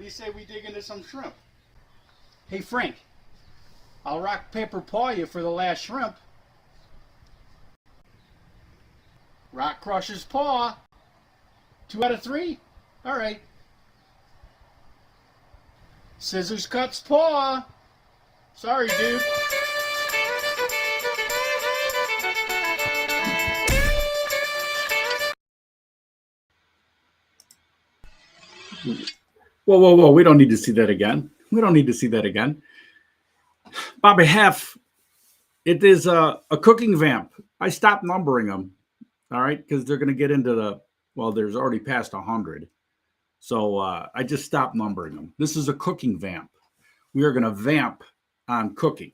do you say we dig into some shrimp? Hey, Frank, I'll rock, paper, paw you for the last shrimp. Rock, crushes, paw. 2 out of 3? All right. Scissors, cuts, paw. Sorry, dude. Whoa, whoa, whoa. We don't need to see that again. We don't need to see that again. Bobby Half, it is a cooking vamp. I stopped numbering them, all right, because they're going to get into the, well, there's already past 100. So I just stopped numbering them. This is a cooking vamp. We are going to vamp on cooking.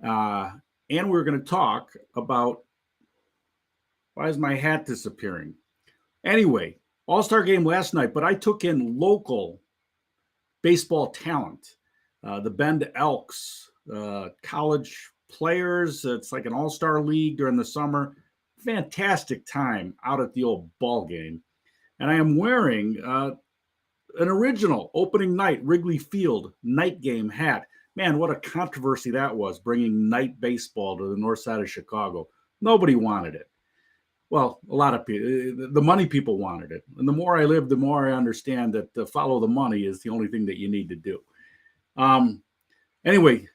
And we're going to talk about, why is my hat disappearing? Anyway, All-Star game last night, but I took in local baseball talent. The Bend Elks, college players. It's like an all-star league during the summer. Fantastic time out at the old ball game. And I am wearing an original opening night Wrigley Field night game hat. Man, what a controversy that was, bringing night baseball to the north side of Chicago. Nobody wanted it. Well, a lot of people, the money people wanted it. And the more I live, the more I understand that follow the money is the only thing that you need to do. Anyway,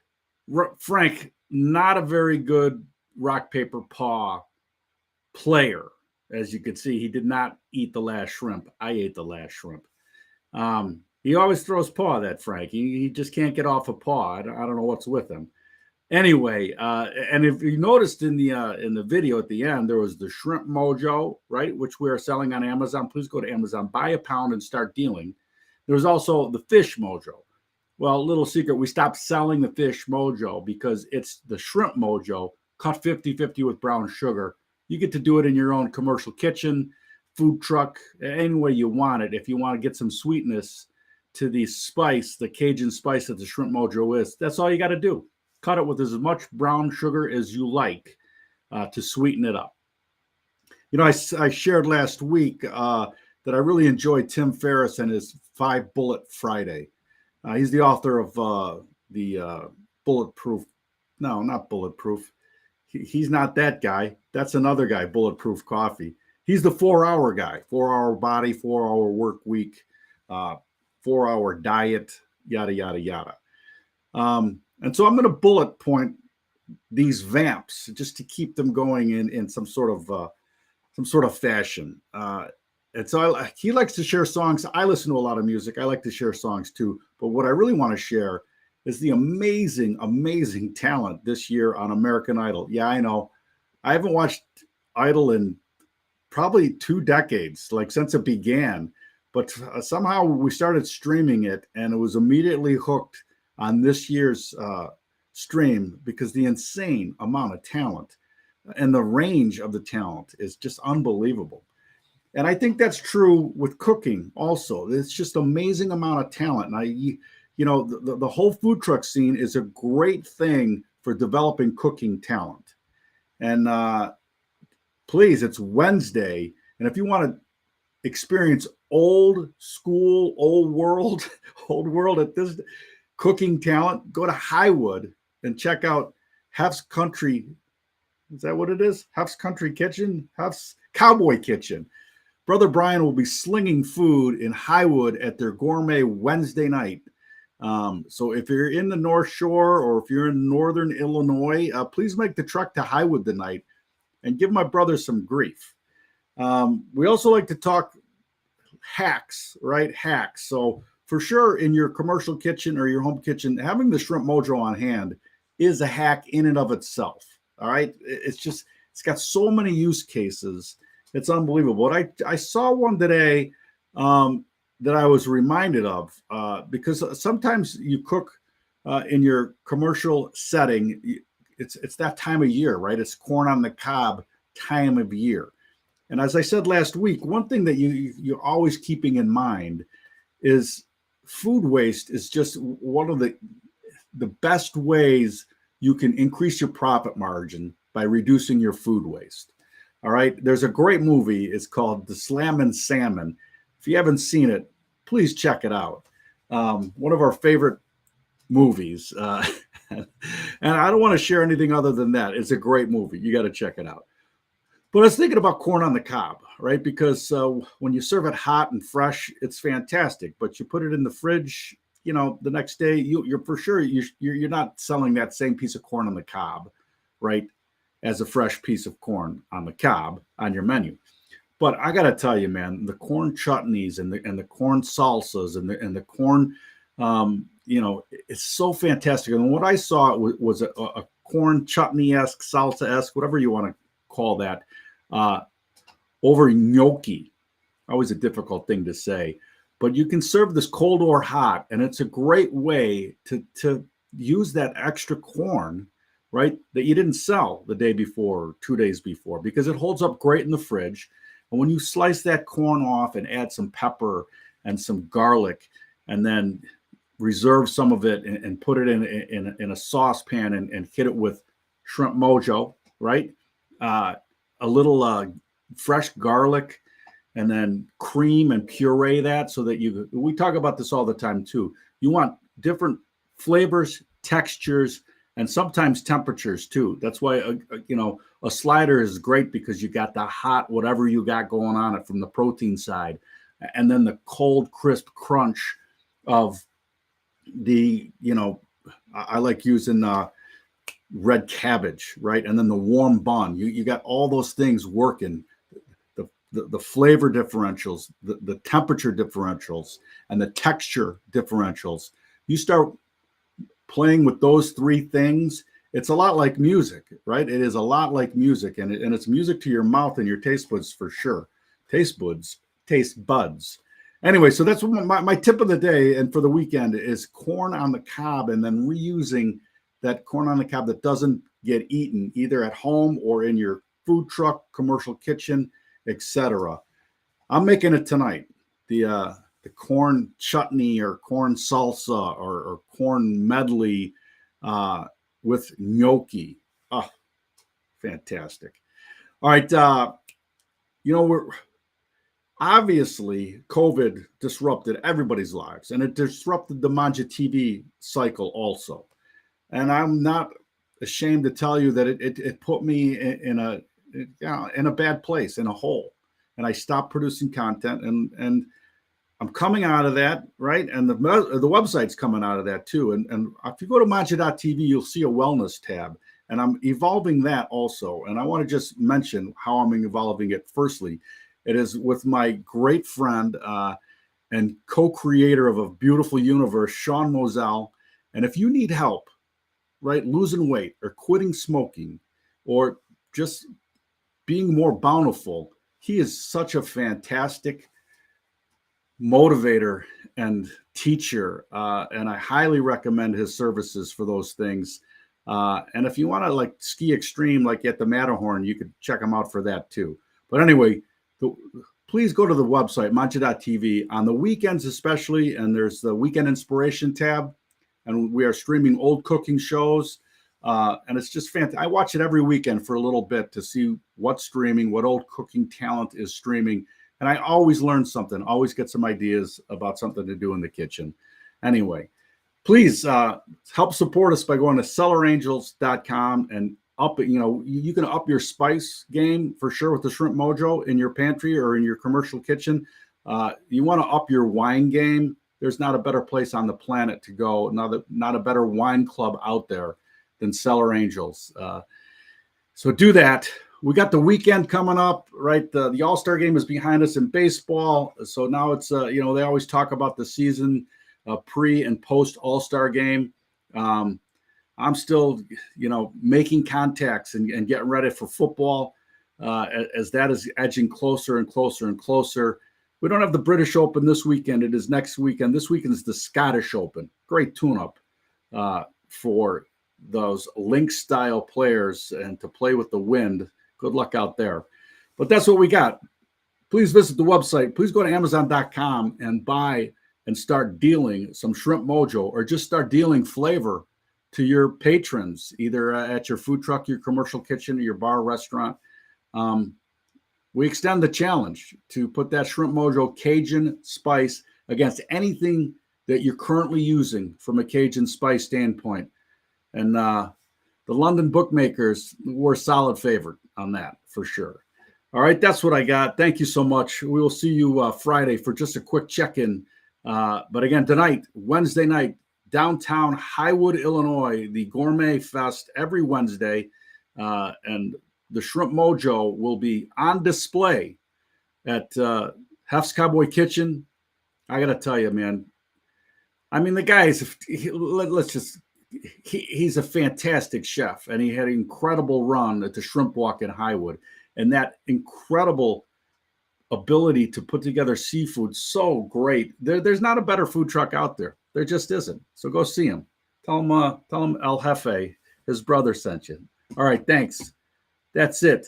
Frank, not a very good rock, paper, paw player. As you can see, he did not eat the last shrimp. I ate the last shrimp. He always throws paw, that Frank. He just can't get off a paw. I don't know what's with him. Anyway, and if you noticed in the video at the end, there was the Shrimp Mojo, right, which we are selling on Amazon. Please go to Amazon, buy a pound and start dealing. There was also the Fish Mojo. Well, little secret, we stopped selling the Fish Mojo because it's the Shrimp Mojo, cut 50-50 with brown sugar. You get to do it in your own commercial kitchen, food truck, any way you want it. If you want to get some sweetness to the spice, the Cajun spice that the Shrimp Mojo is, that's all you got to do. Cut it with as much brown sugar as you like to sweeten it up. You know, I shared last week that I really enjoyed Tim Ferriss and his 5-Bullet Friday. He's the author of the Bulletproof. No, not Bulletproof. He's not that guy. That's another guy, Bulletproof Coffee. He's the 4-hour guy, 4-hour body, 4-hour work week, 4-hour diet, yada, yada, yada. And so I'm going to bullet point these vamps just to keep them going in some sort of fashion. And so he likes to share songs. I listen to a lot of music. I like to share songs too. But what I really want to share is the amazing, amazing talent this year on American Idol. Yeah, I know. I haven't watched Idol in probably 2 decades, like since it began. But somehow we started streaming it, and it was immediately hooked on this year's stream because the insane amount of talent and the range of the talent is just unbelievable. And I think that's true with cooking also. It's just amazing amount of talent. And the whole food truck scene is a great thing for developing cooking talent. And please, it's Wednesday. And if you want to experience old school, old world at this cooking talent, go to Highwood and check out Hef's Country. Is that what it is? Hef's Country Kitchen? Hef's Cowboy Kitchen. Brother Brian will be slinging food in Highwood at their gourmet Wednesday night. So if you're in the North Shore or if you're in Northern Illinois, please make the trek to Highwood tonight and give my brother some grief. We also like to talk hacks, right? Hacks. So for sure, in your commercial kitchen or your home kitchen, having the Shrimp Mojo on hand is a hack in and of itself. All right. It's got so many use cases. It's unbelievable. But I saw one today that I was reminded of because sometimes you cook in your commercial setting. It's that time of year, right? It's corn on the cob time of year. And as I said last week, one thing that you're always keeping in mind is food waste is just one of the best ways you can increase your profit margin by reducing your food waste. All right. There's a great movie. It's called The Slammin' Salmon. If you haven't seen it, please check it out. One of our favorite movies. And I don't want to share anything other than that. It's a great movie. You got to check it out. But I was thinking about corn on the cob, right? Because when you serve it hot and fresh, it's fantastic. But you put it in the fridge, the next day, you're for sure you're not selling that same piece of corn on the cob, right, as a fresh piece of corn on the cob on your menu. But I got to tell you, man, the corn chutneys and the corn salsas and the corn, it's so fantastic. And what I saw was a corn chutney-esque, salsa-esque, whatever you want to call that, over gnocchi. Always a difficult thing to say, but you can serve this cold or hot, and it's a great way to use that extra corn, right, that you didn't sell the day before or 2 days before, because it holds up great in the fridge. And when you slice that corn off and add some pepper and some garlic, and then reserve some of it and put it in a saucepan and hit it with shrimp mojo, right? A little fresh garlic, and then cream and puree that so that we talk about this all the time too. You want different flavors, textures, and sometimes temperatures too. That's why, a slider is great, because you got the hot, whatever you got going on it from the protein side, and then the cold, crisp crunch of the, I like using red cabbage, right? And then the warm bun. You got all those things working. The flavor differentials, the temperature differentials, and the texture differentials. You start playing with those three things, it's a lot like music, right? It is a lot like music, and it's music to your mouth and your taste buds for sure. Taste buds. Anyway, so that's what my tip of the day and for the weekend is corn on the cob, and then reusing that corn on the cob that doesn't get eaten either at home or in your food truck, commercial kitchen, etc. I'm making it tonight. The corn chutney or corn salsa or corn medley with gnocchi. Oh, fantastic. All right. We're obviously COVID disrupted everybody's lives, and it disrupted the Manja TV cycle also. And I'm not ashamed to tell you that it put me in a bad place, in a hole. And I stopped producing content, and I'm coming out of that, right? And the website's coming out of that too. And if you go to Manja.tv, you'll see a wellness tab. And I'm evolving that also. And I want to just mention how I'm evolving it. Firstly, it is with my great friend and co-creator of A Beautiful Universe, Sean Moselle. And if you need help, right, losing weight or quitting smoking or just being more bountiful, he is such a fantastic motivator and teacher, and I highly recommend his services for those things. And if you want to like ski extreme, like at the Matterhorn, you could check him out for that too. But anyway, please go to the website, Manja.tv, on the weekends especially, and there's the weekend inspiration tab, and we are streaming old cooking shows, and it's just fantastic. I watch it every weekend for a little bit to see what's streaming, what old cooking talent is streaming. And I always learn something, always get some ideas about something to do in the kitchen. Anyway, please help support us by going to cellarangels.com and you can up your spice game for sure with the Shrimp Mojo in your pantry or in your commercial kitchen. You want to up your wine game. There's not a better place on the planet to go, not a better wine club out there than Cellar Angels. So do that. We got the weekend coming up, right? The All-Star game is behind us in baseball. So now it's, they always talk about the season pre and post All-Star game. I'm still, making contacts and getting ready for football as that is edging closer and closer and closer. We don't have the British Open this weekend. It is next weekend. This weekend is the Scottish Open. Great tune-up for those link-style players and to play with the wind. Good luck out there. But that's what we got. Please visit the website. Please go to Amazon.com and buy and start dealing some Shrimp Mojo, or just start dealing flavor to your patrons, either at your food truck, your commercial kitchen, or your bar, restaurant. We extend the challenge to put that Shrimp Mojo Cajun spice against anything that you're currently using from a Cajun spice standpoint. And the London bookmakers were a solid favorite on that for sure. All right, that's what I got. Thank you so much. We will see you Friday for just a quick check-in. But again, tonight, Wednesday night, downtown Highwood, Illinois, the Gourmet Fest every Wednesday. And the Shrimp Mojo will be on display at Hef's Cowboy Kitchen. I got to tell you, man, I mean, the guy is, he's a fantastic chef, and he had an incredible run at the Shrimp Walk in Highwood. And that incredible ability to put together seafood, so great. There's not a better food truck out there. There just isn't. So go see him. Tell him El Jefe, his brother, sent you. All right, thanks. That's it.